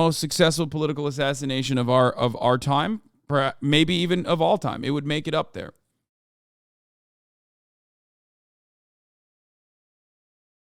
most successful political assassination of our time, maybe even of all time. It would make it up there.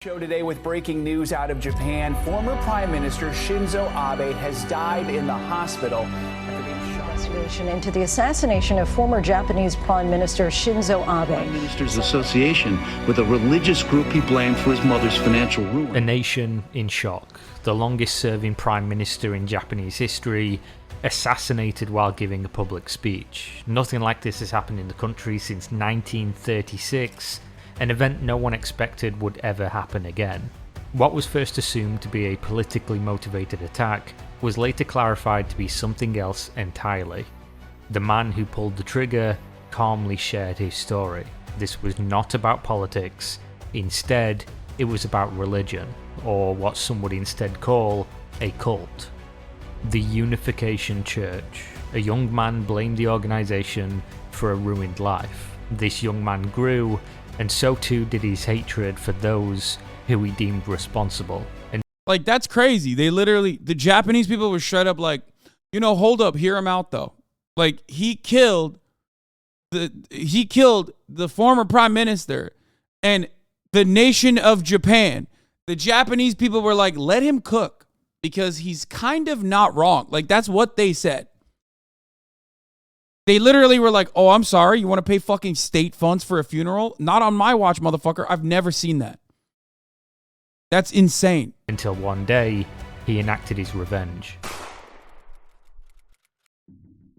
Show today with breaking news out of Japan. Former Prime Minister Shinzo Abe has died in the hospital after being shot. Investigation into the assassination of former Japanese Prime Minister Shinzo Abe. Prime Minister's association with a religious group he blamed for his mother's financial ruin. A nation in shock. The longest-serving Prime Minister in Japanese history assassinated while giving a public speech. Nothing like this has happened in the country since 1936. An event no one expected would ever happen again. What was first assumed to be a politically motivated attack was later clarified to be something else entirely. The man who pulled the trigger calmly shared his story. This was not about politics. Instead, it was about religion, or what some would instead call a cult. The Unification Church. A young man blamed the organization for a ruined life. This young man grew, and so too did his hatred for those who he deemed responsible. And like, that's crazy. They literally, the Japanese people were straight up like, hold up, hear him out though. Like, he killed the former prime minister and the nation of Japan. The Japanese people were like, let him cook because he's kind of not wrong. Like, that's what they said. They literally were like, oh, I'm sorry, you want to pay fucking state funds for a funeral? Not on my watch, motherfucker. I've never seen that. That's insane. Until one day, he enacted his revenge.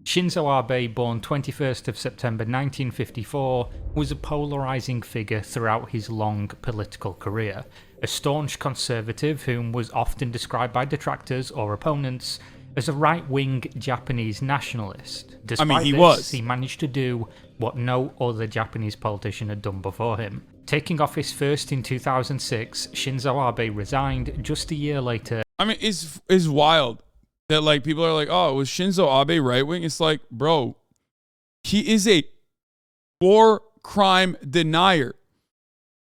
Shinzo Abe, born 21st of September 1954, was a polarizing figure throughout his long political career. A staunch conservative whom was often described by detractors or opponents as a right-wing Japanese nationalist. Despite he managed to do what no other Japanese politician had done before him. Taking office first in 2006, Shinzo Abe resigned just a year later. I mean, it's wild that, like, people are like, oh, was Shinzo Abe right-wing? It's like, bro, he is a war crime denier,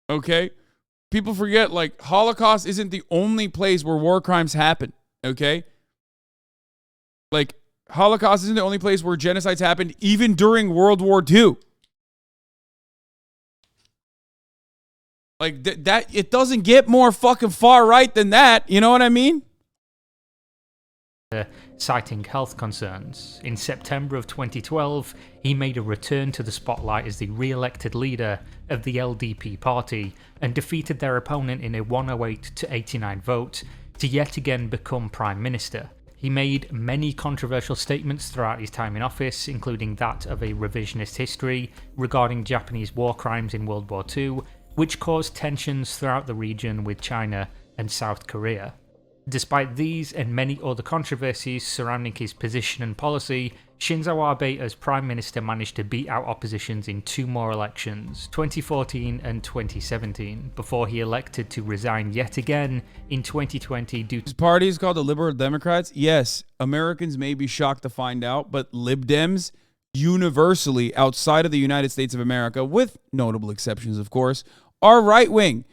okay? People forget, like, Holocaust isn't the only place where war crimes happen, okay? Like, Holocaust isn't the only place where genocides happened, even during World War II. Like, that it doesn't get more fucking far right than that. You know what I mean? Citing health concerns. In September of 2012, he made a return to the spotlight as the re-elected leader of the LDP party and defeated their opponent in a 108-89 vote to yet again become Prime Minister. He made many controversial statements throughout his time in office, including that of a revisionist history regarding Japanese war crimes in World War II, which caused tensions throughout the region with China and South Korea. Despite these and many other controversies surrounding his position and policy, Shinzo Abe as Prime Minister managed to beat out oppositions in two more elections, 2014 and 2017, before he elected to resign yet again in 2020 due to... His party is called the Liberal Democrats. Yes, Americans may be shocked to find out, but Lib Dems universally outside of the United States of America, with notable exceptions, of course, are right-wing.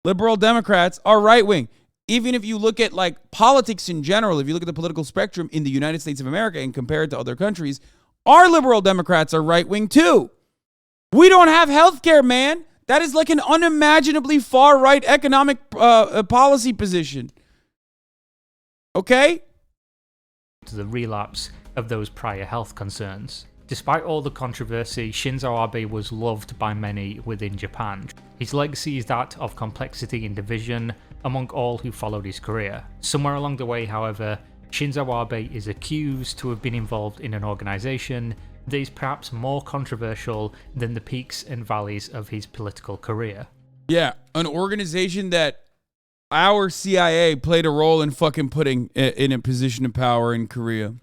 Liberal Democrats are right-wing. Even if you look at, like, politics in general, if you look at the political spectrum in the United States of America and compare it to other countries, our liberal Democrats are right-wing too. We don't have health care, man. That is like an unimaginably far-right economic policy position. Okay? To the relapse of those prior health concerns. Despite all the controversy, Shinzo Abe was loved by many within Japan. His legacy is that of complexity and division among all who followed his career. Somewhere along the way, however, Shinzo Abe is accused to have been involved in an organisation that is perhaps more controversial than the peaks and valleys of his political career. Yeah, an organization that our CIA played a role in fucking putting in a position of power in Korea.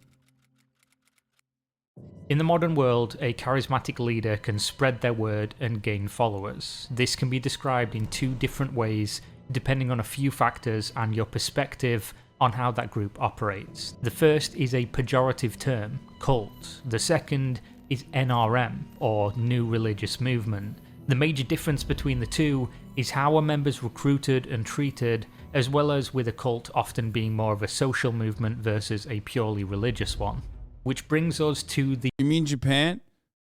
In the modern world, a charismatic leader can spread their word and gain followers. This can be described in two different ways, depending on a few factors and your perspective on how that group operates. The first is a pejorative term, cult. The second is NRM, or New Religious Movement. The major difference between the two is how are members recruited and treated, as well as with a cult often being more of a social movement versus a purely religious one. Which brings us to the... You mean Japan?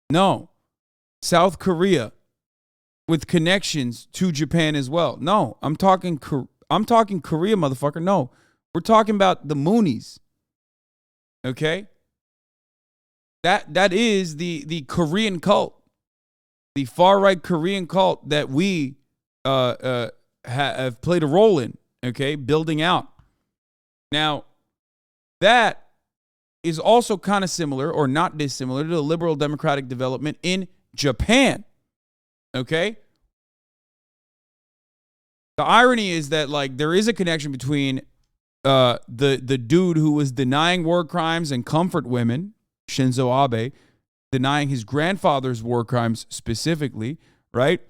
No. South Korea, with connections to Japan as well. No, I'm talking Korea, motherfucker. No, we're talking about the Moonies. Okay? That is the Korean cult, the far right Korean cult that we have played a role in. Okay, building out. Now, that is also kind of similar, or not dissimilar, to the liberal democratic development in Japan. Okay? The irony is that, like, there is a connection between the dude who was denying war crimes and comfort women, Shinzo Abe, denying his grandfather's war crimes specifically, right?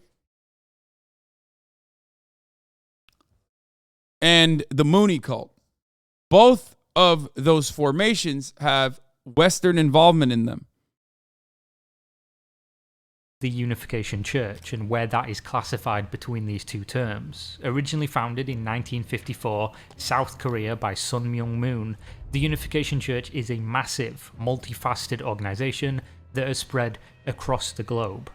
And the Moonie cult. Both of those formations have Western involvement in them. The Unification Church and where that is classified between these two terms. Originally founded in 1954, South Korea by Sun Myung Moon, the Unification Church is a massive, multifaceted organization that has spread across the globe.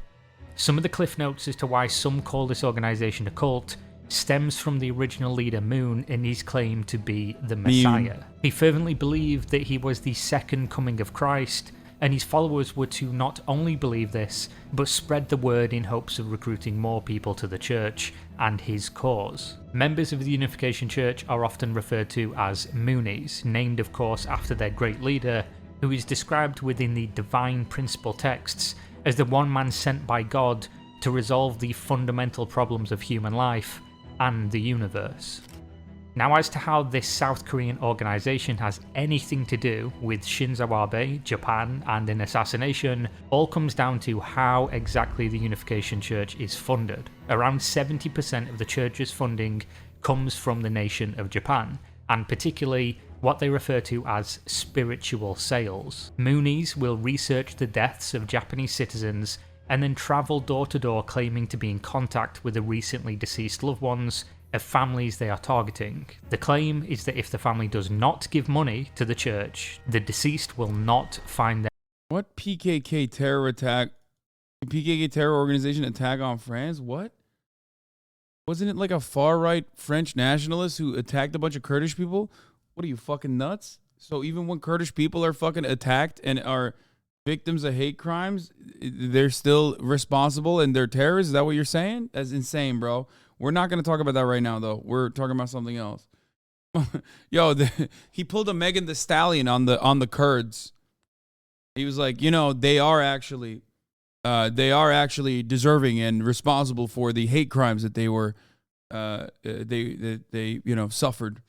Some of the cliff notes as to why some call this organization a cult stems from the original leader Moon and his claim to be the Messiah. He fervently believed that he was the second coming of Christ, and his followers were to not only believe this, but spread the word in hopes of recruiting more people to the church and his cause. Members of the Unification Church are often referred to as Moonies, named of course after their great leader, who is described within the divine principle texts as the one man sent by God to resolve the fundamental problems of human life and the universe. Now, as to how this South Korean organization has anything to do with Shinzo Abe, Japan, and an assassination, all comes down to how exactly the Unification Church is funded. Around 70% of the church's funding comes from the nation of Japan, and particularly what they refer to as spiritual sales. Moonies will research the deaths of Japanese citizens and then travel door to door claiming to be in contact with the recently deceased loved ones of families they are targeting. The claim is that if the family does not give money to the church, the deceased will not find them. What PKK terror attack? PKK terror organization attack on France? What? Wasn't it like a far-right French nationalist who attacked a bunch of Kurdish people? What are you, fucking nuts? So even when Kurdish people are fucking attacked and are victims of hate crimes, they're still responsible and they're terrorists? Is that what you're saying? That's insane, bro. We're not going to talk about that right now, though. We're talking about something else. Yo, he pulled a Megan Thee Stallion on the Kurds. He was like, you know, they are actually deserving and responsible for the hate crimes that they were, they suffered.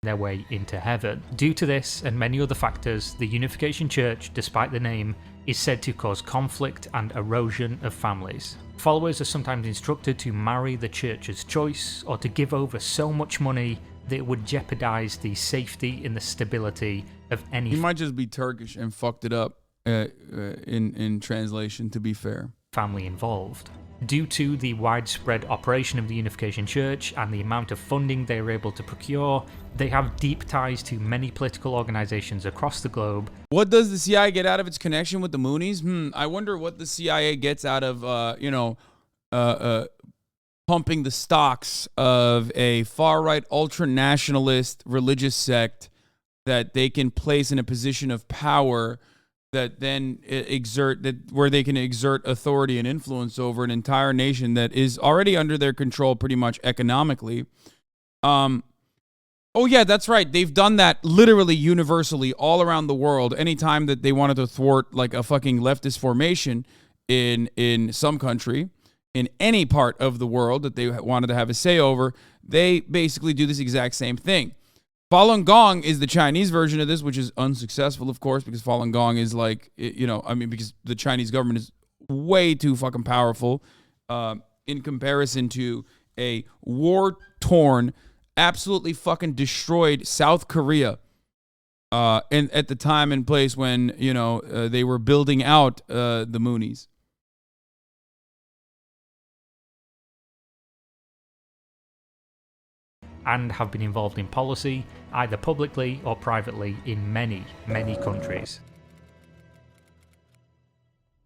Their way into heaven. Due to this and many other factors, the Unification Church, despite the name, is said to cause conflict and erosion of families. Followers are sometimes instructed to marry the church's choice or to give over so much money that it would jeopardize the safety and the stability of any... He might just be Turkish and fucked it up in translation, to be fair. Family involved. Due to the widespread operation of the Unification Church and the amount of funding they are able to procure, they have deep ties to many political organizations across the globe. What does the CIA get out of its connection with the Moonies? I wonder what the CIA gets out of, pumping the stocks of a far-right ultra-nationalist religious sect that they can place in a position of power that then where they can exert authority and influence over an entire nation that is already under their control pretty much economically. Oh yeah, that's right. They've done that literally universally all around the world. Anytime that they wanted to thwart like a fucking leftist formation in some country, in any part of the world that they wanted to have a say over, they basically do this exact same thing. Falun Gong is the Chinese version of this, which is unsuccessful, of course, because Falun Gong is like, because the Chinese government is way too fucking powerful in comparison to a war-torn, absolutely fucking destroyed South Korea and at the time and place when, they were building out the Moonies. and have been involved in policy, either publicly or privately, in many, many countries.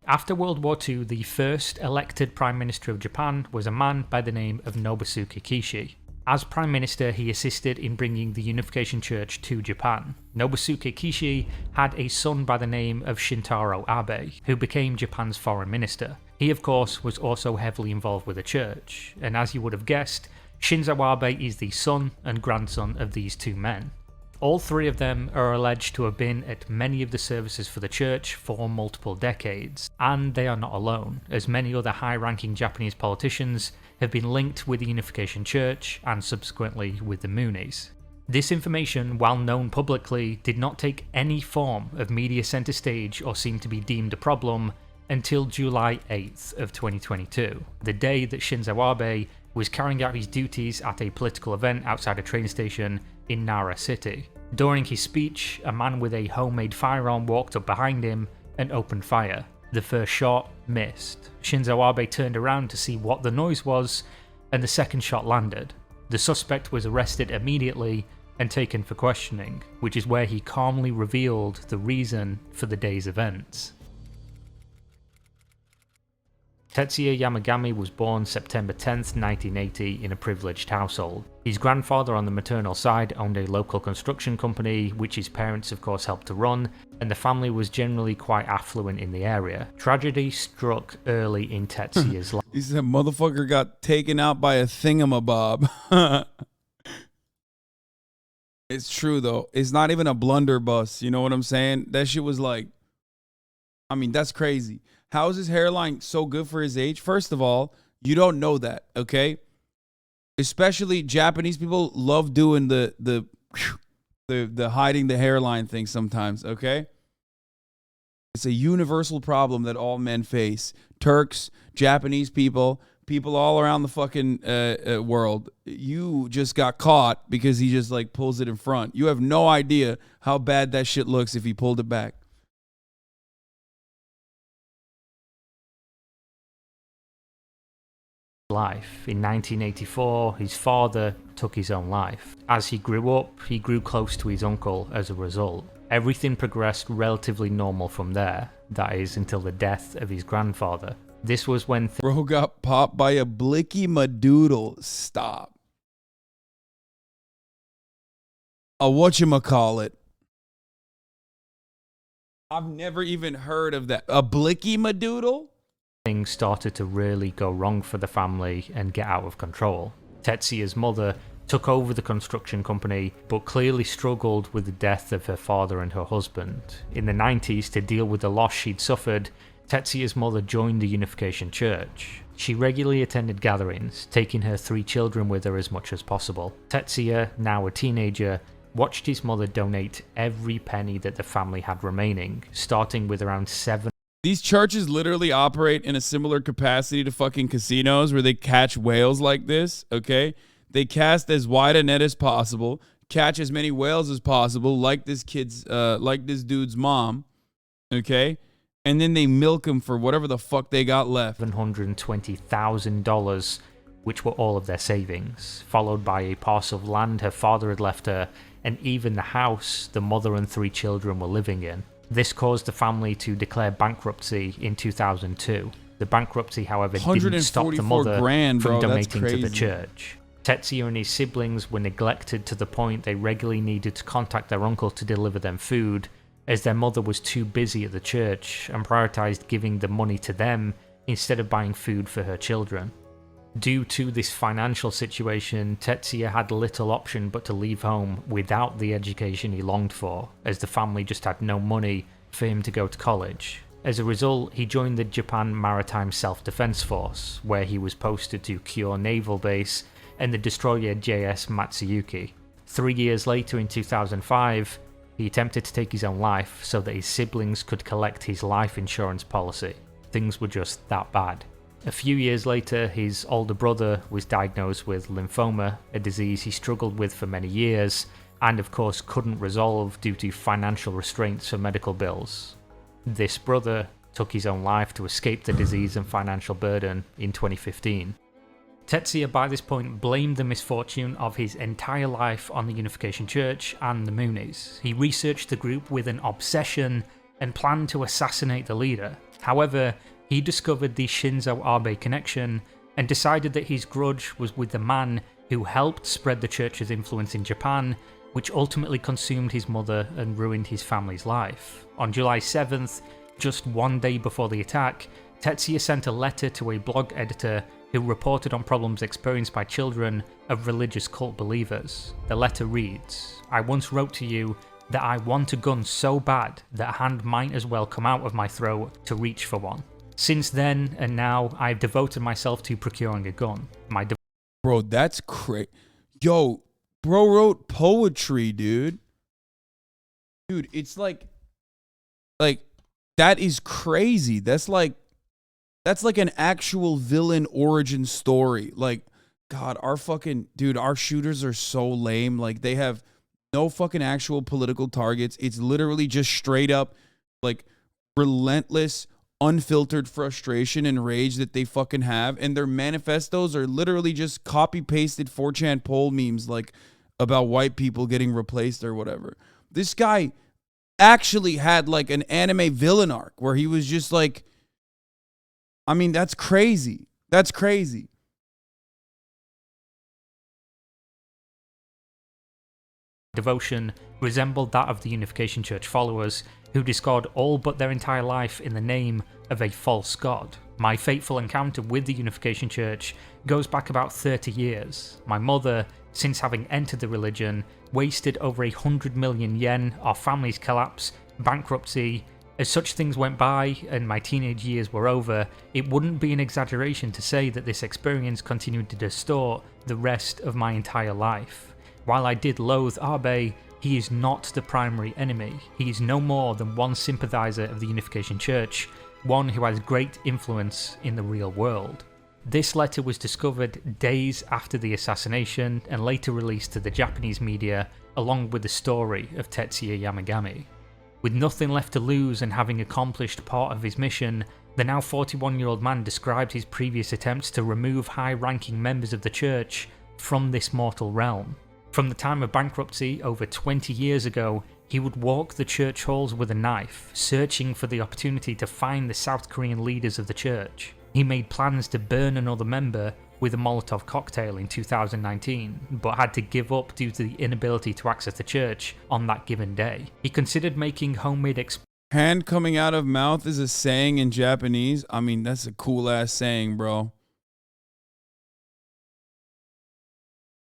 After World War II, the first elected Prime Minister of Japan was a man by the name of Nobusuke Kishi. As Prime Minister, he assisted in bringing the Unification Church to Japan. Nobusuke Kishi had a son by the name of Shintaro Abe, who became Japan's foreign minister. He, of course, was also heavily involved with the church, and as you would have guessed, Shinzo Abe is the son and grandson of these two men. All three of them are alleged to have been at many of the services for the church for multiple decades, and they are not alone, as many other high-ranking Japanese politicians have been linked with the Unification Church and subsequently with the Moonies. This information, while known publicly, did not take any form of media centre stage or seem to be deemed a problem until July 8th of 2022, the day that Shinzo Abe was carrying out his duties at a political event outside a train station in Nara City. During his speech, a man with a homemade firearm walked up behind him and opened fire. The first shot missed. Shinzo Abe turned around to see what the noise was, and the second shot landed. The suspect was arrested immediately and taken for questioning, which is where he calmly revealed the reason for the day's events. Tetsuya Yamagami was born September 10th, 1980 in a privileged household. His grandfather on the maternal side owned a local construction company, which his parents of course helped to run, and the family was generally quite affluent in the area. Tragedy struck early in Tetsuya's life. He said, motherfucker got taken out by a thingamabob. It's true though. It's not even a blunderbuss. You know what I'm saying? That shit was like, I mean, that's crazy. How is his hairline so good for his age? First of all, you don't know that, okay? Especially Japanese people love doing the hiding the hairline thing sometimes, okay? It's a universal problem that all men face. Turks, Japanese people all around the fucking world. You just got caught because he just like pulls it in front. You have no idea how bad that shit looks if he pulled it back. Life. In 1984, his father took his own life. As he grew up, he grew close to his uncle as a result. Everything progressed relatively normal from there, that is, until the death of his grandfather. This was when Bro got popped by a blicky madoodle. Stop. A whatchamacallit. I've never even heard of that. A blicky madoodle? things started to really go wrong for the family and get out of control. Tetsuya's mother took over the construction company, but clearly struggled with the death of her father and her husband. In the 90s, to deal with the loss she'd suffered, Tetsuya's mother joined the Unification Church. She regularly attended gatherings, taking her 3 children with her as much as possible. Tetsuya, now a teenager, watched his mother donate every penny that the family had remaining, starting with around 7. These churches literally operate in a similar capacity to fucking casinos where they catch whales like this, okay? They cast as wide a net as possible, catch as many whales as possible, like this dude's mom, okay? And then they milk him for whatever the fuck they got left. $720,000, which were all of their savings, followed by a parcel of land her father had left her, and even the house the mother and 3 children were living in. This caused the family to declare bankruptcy in 2002. The bankruptcy, however, didn't stop the mother from donating to the church. Tetsuya and his siblings were neglected to the point they regularly needed to contact their uncle to deliver them food, as their mother was too busy at the church and prioritized giving the money to them instead of buying food for her children. Due to this financial situation, Tetsuya had little option but to leave home without the education he longed for, as the family just had no money for him to go to college. As a result, he joined the Japan Maritime Self-Defense Force, where he was posted to Kure Naval Base and the destroyer JS Matsuyuki. 3 years later, in 2005, he attempted to take his own life so that his siblings could collect his life insurance policy. Things were just that bad. A few years later, his older brother was diagnosed with lymphoma, a disease he struggled with for many years, and of course couldn't resolve due to financial restraints for medical bills. This brother took his own life to escape the disease and financial burden in 2015. Tetsuya by this point blamed the misfortune of his entire life on the Unification Church and the Moonies. He researched the group with an obsession and planned to assassinate the leader. However, he discovered the Shinzo Abe connection and decided that his grudge was with the man who helped spread the church's influence in Japan, which ultimately consumed his mother and ruined his family's life. On July 7th, just one day before the attack, Tetsuya sent a letter to a blog editor who reported on problems experienced by children of religious cult believers. The letter reads, "I once wrote to you that I want a gun so bad that a hand might as well come out of my throat to reach for one. Since then and now, I've devoted myself to procuring a gun. Bro, that's crazy. Yo, bro wrote poetry, dude. Dude, it's like that is crazy. That's like an actual villain origin story. Like, God, our shooters are so lame. Like, they have no fucking actual political targets. It's literally just straight up, like, relentless, unfiltered frustration and rage that they fucking have. And their manifestos are literally just copy-pasted 4chan poll memes, like, about white people getting replaced or whatever. This guy actually had, like, an anime villain arc where he was just, like, I mean, that's crazy. That's crazy. Devotion resembled that of the Unification Church followers, who discard all but their entire life in the name of a false god. My fateful encounter with the Unification Church goes back about 30 years. My mother, since having entered the religion, wasted over 100 million yen, our family's collapse, bankruptcy. As such things went by and my teenage years were over, it wouldn't be an exaggeration to say that this experience continued to distort the rest of my entire life. While I did loathe Abe, he is not the primary enemy. He is no more than one sympathizer of the Unification Church, one who has great influence in the real world." This letter was discovered days after the assassination and later released to the Japanese media, along with the story of Tetsuya Yamagami. With nothing left to lose and having accomplished part of his mission, the now 41-year-old man described his previous attempts to remove high-ranking members of the church from this mortal realm. From the time of bankruptcy over 20 years ago, he would walk the church halls with a knife, searching for the opportunity to find the South Korean leaders of the church. He made plans to burn another member with a Molotov cocktail in 2019, but had to give up due to the inability to access the church on that given day. He considered making homemade hand coming out of mouth is a saying in Japanese. I mean, that's a cool ass saying, bro.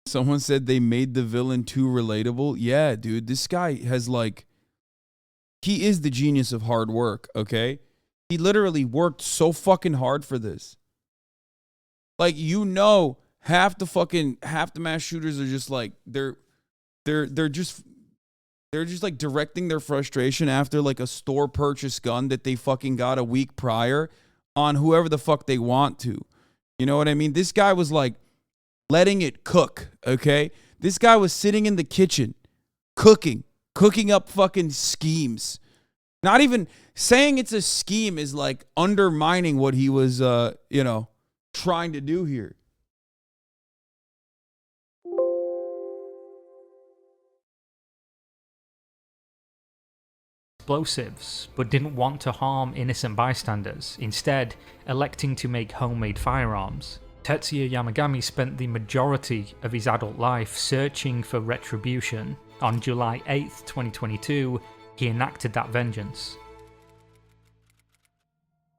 Someone said they made the villain too relatable. Yeah, dude, this guy has he is the genius of hard work, okay? He literally worked so fucking hard for this. Like, half the mass shooters are just like, they're just like directing their frustration after like a store purchase gun that they fucking got a week prior on whoever the fuck they want to. You know what I mean? This guy was like letting it cook, okay? This guy was sitting in the kitchen cooking up fucking schemes. Not even saying it's a scheme is like undermining what he was trying to do here. Explosives, but didn't want to harm innocent bystanders, instead electing to make homemade firearms. Tetsuya Yamagami spent the majority of his adult life searching for retribution. On July 8th, 2022, he enacted that vengeance.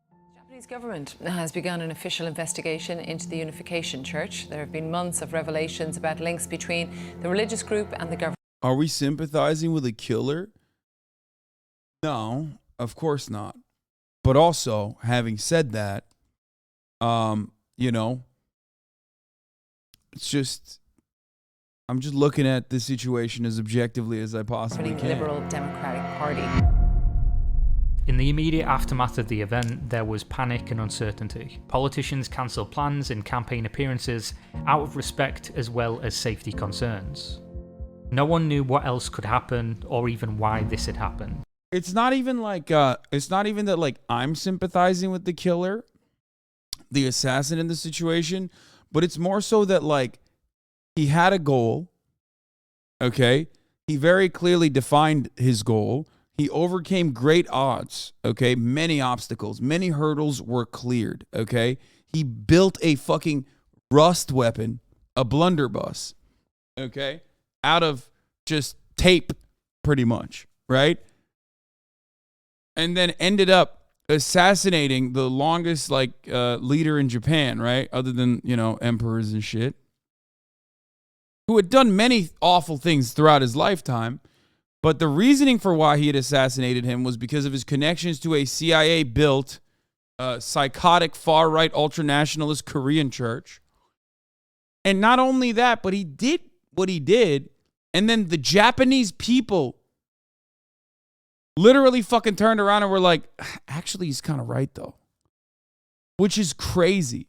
The Japanese government has begun an official investigation into the Unification Church. There have been months of revelations about links between the religious group and the government. Are we sympathizing with a killer? No, of course not. But also, having said that, it's just, I'm just looking at this situation as objectively as I possibly can. Liberal Democratic Party. In the immediate aftermath of the event, there was panic and uncertainty. Politicians cancelled plans and campaign appearances out of respect as well as safety concerns. No one knew what else could happen or even why this had happened. It's not even that like I'm sympathizing with the killer, the assassin in the situation, but it's more so that like he had a goal. Okay. He very clearly defined his goal. He overcame great odds. Okay. Many obstacles, many hurdles were cleared. Okay. He built a fucking rust weapon, a blunderbuss. Okay. Out of just tape, pretty much. Right. And then ended up assassinating the longest leader in Japan, right? Other than, emperors and shit, who had done many awful things throughout his lifetime. But the reasoning for why he had assassinated him was because of his connections to a CIA-built, psychotic, far-right, ultranationalist Korean church. And not only that, but he did what he did, and then the Japanese people literally fucking turned around and were like, actually, he's kind of right, though. Which is crazy.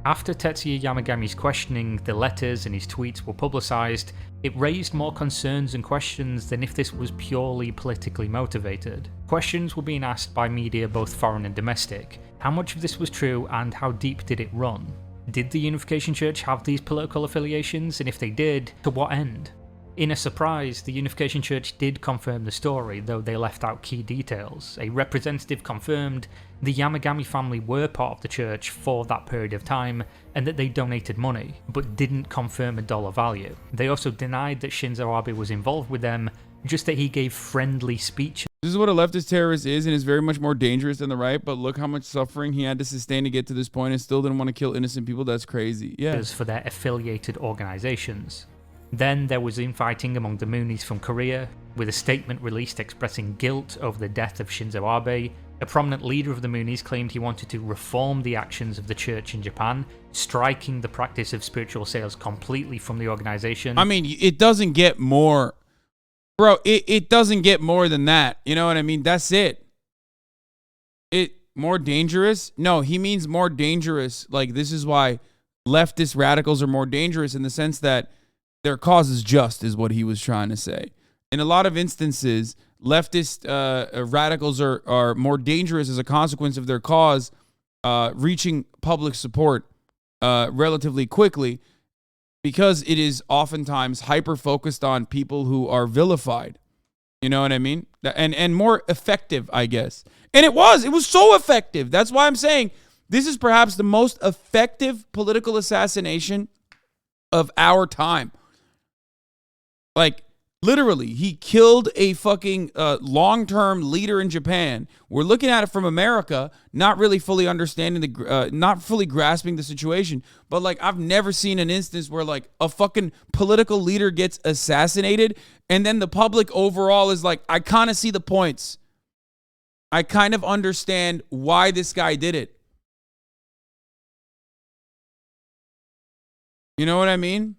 After Tetsuya Yamagami's questioning, the letters and his tweets were publicized, it raised more concerns and questions than if this was purely politically motivated. Questions were being asked by media, both foreign and domestic. How much of this was true and how deep did it run? Did the Unification Church have these political affiliations, and if they did, to what end? In a surprise, the Unification Church did confirm the story, though they left out key details. A representative confirmed the Yamagami family were part of the church for that period of time, and that they donated money, but didn't confirm a dollar value. They also denied that Shinzo Abe was involved with them, just that he gave friendly speeches. This is what a leftist terrorist is, and is very much more dangerous than the right, but look how much suffering he had to sustain to get to this point and still didn't want to kill innocent people. That's crazy. Yeah. For their affiliated organizations. Then there was infighting among the Moonies from Korea, with a statement released expressing guilt over the death of Shinzo Abe. A prominent leader of the Moonies claimed he wanted to reform the actions of the church in Japan, striking the practice of spiritual sales completely from the organization. I mean, it doesn't get more... Bro, it doesn't get more than that. You know what I mean? That's it. More dangerous? No, he means more dangerous. Like, this is why leftist radicals are more dangerous, in the sense that their cause is just, is what he was trying to say. In a lot of instances, leftist radicals are more dangerous as a consequence of their cause reaching public support relatively quickly, because it is oftentimes hyper-focused on people who are vilified. You know what I mean? And more effective, I guess. And it was so effective. That's why I'm saying this is perhaps the most effective political assassination of our time. Like, literally, he killed a fucking long-term leader in Japan. We're looking at it from America, not really fully understanding not fully grasping the situation. But like, I've never seen an instance where like a fucking political leader gets assassinated, and then the public overall is like, I kind of see the points. I kind of understand why this guy did it. You know what I mean?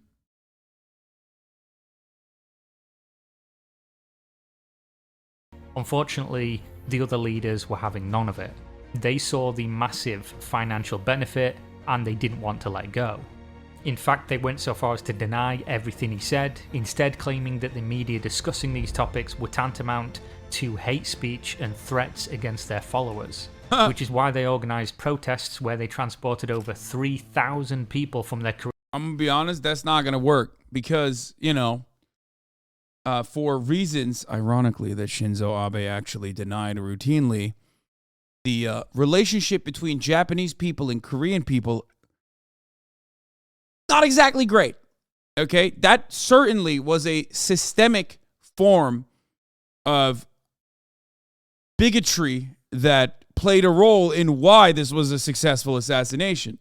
Unfortunately, the other leaders were having none of it. They saw the massive financial benefit, and they didn't want to let go. In fact, they went so far as to deny everything he said, instead claiming that the media discussing these topics were tantamount to hate speech and threats against their followers. Which is why they organised protests where they transported over 3,000 people from their career. I'm going to be honest, that's not going to work, because, for reasons, ironically, that Shinzo Abe actually denied routinely, the relationship between Japanese people and Korean people, not exactly great. Okay? That certainly was a systemic form of bigotry that played a role in why this was a successful assassination.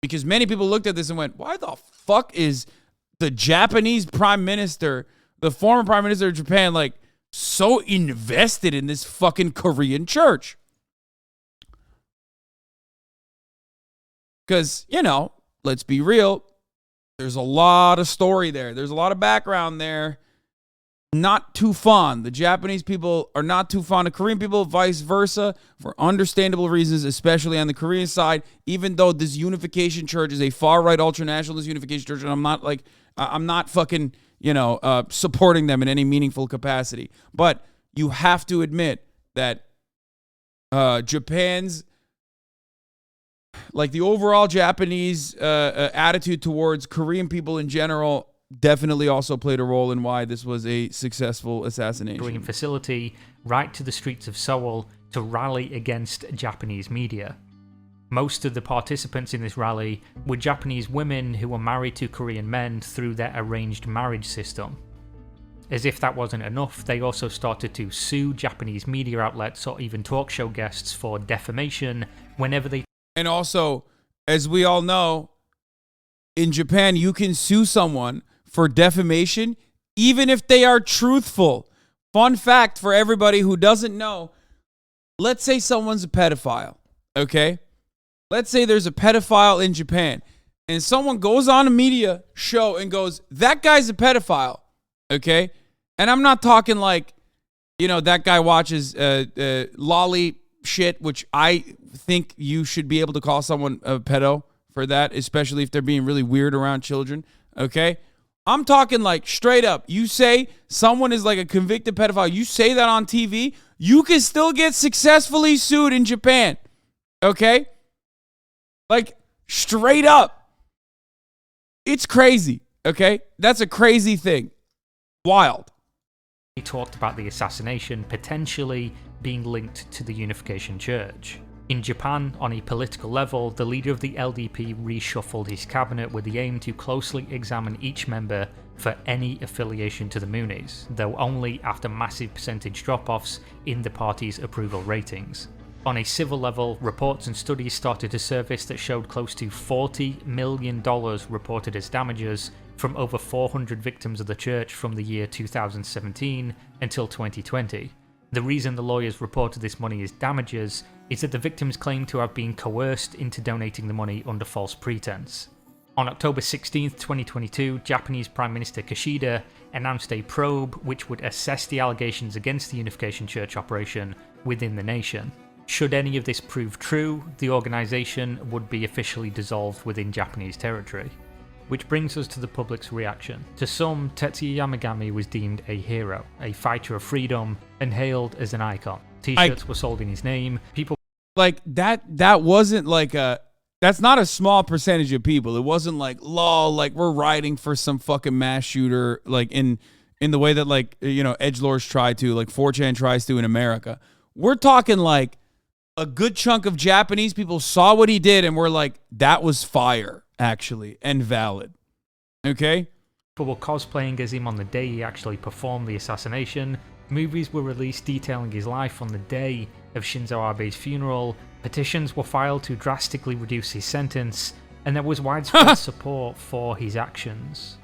Because many people looked at this and went, why the fuck is the Japanese prime minister, the former prime minister of Japan, like, so invested in this fucking Korean church? Because, let's be real, there's a lot of story there. There's a lot of background there. Not too fond. The Japanese people are not too fond of Korean people, vice versa, for understandable reasons, especially on the Korean side, even though this unification church is a far-right ultranationalist unification church, and I'm not fucking, supporting them in any meaningful capacity. But you have to admit that Japan's like the overall Japanese attitude towards Korean people in general definitely also played a role in why this was a successful assassination. Facility right to the streets of Seoul to rally against Japanese media. Most of the participants in this rally were Japanese women who were married to Korean men through their arranged marriage system. As if that wasn't enough, they also started to sue Japanese media outlets or even talk show guests for defamation whenever they... And also, as we all know, in Japan, you can sue someone for defamation even if they are truthful. Fun fact for everybody who doesn't know, let's say someone's a pedophile, okay? Let's say there's a pedophile in Japan, and someone goes on a media show and goes, that guy's a pedophile, okay? And I'm not talking like, you know, that guy watches lolly shit, which I think you should be able to call someone a pedo for that, especially if they're being really weird around children, okay? I'm talking like straight up. You say someone is like a convicted pedophile, you say that on TV, you can still get successfully sued in Japan, okay? Like, straight up. It's crazy, okay? That's a crazy thing. Wild. He talked about the assassination potentially being linked to the Unification Church. In Japan, on a political level, the leader of the LDP reshuffled his cabinet with the aim to closely examine each member for any affiliation to the Moonies, though only after massive percentage drop-offs in the party's approval ratings. On a civil level, reports and studies started to surface that showed close to $40 million reported as damages from over 400 victims of the church from the year 2017 until 2020. The reason the lawyers reported this money as damages is that the victims claim to have been coerced into donating the money under false pretense. On October 16, 2022, Japanese Prime Minister Kishida announced a probe which would assess the allegations against the Unification Church operation within the nation. Should any of this prove true, the organisation would be officially dissolved within Japanese territory. Which brings us to the public's reaction. To some, Tetsuya Yamagami was deemed a hero, a fighter of freedom, and hailed as an icon. T-shirts were sold in his name. People like that wasn't like that's not a small percentage of people. It wasn't like, lol, like we're riding for some fucking mass shooter, like in the way that, like, you know, edgelords try to, like 4chan tries to in America. We're talking like a good chunk of Japanese people saw what he did and were like, that was fire, actually, and valid. Okay? People were cosplaying as him on the day he actually performed the assassination. Movies were released detailing his life on the day of Shinzo Abe's funeral. Petitions were filed to drastically reduce his sentence, and there was widespread support for his actions.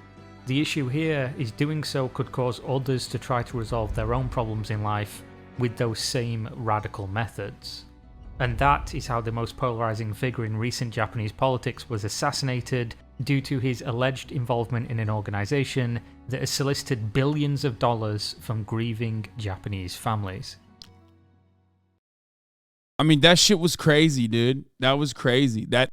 The issue here is doing so could cause others to try to resolve their own problems in life with those same radical methods. And that is how the most polarizing figure in recent Japanese politics was assassinated due to his alleged involvement in an organization that has solicited billions of dollars from grieving Japanese families. I mean, that shit was crazy, dude. That was crazy. That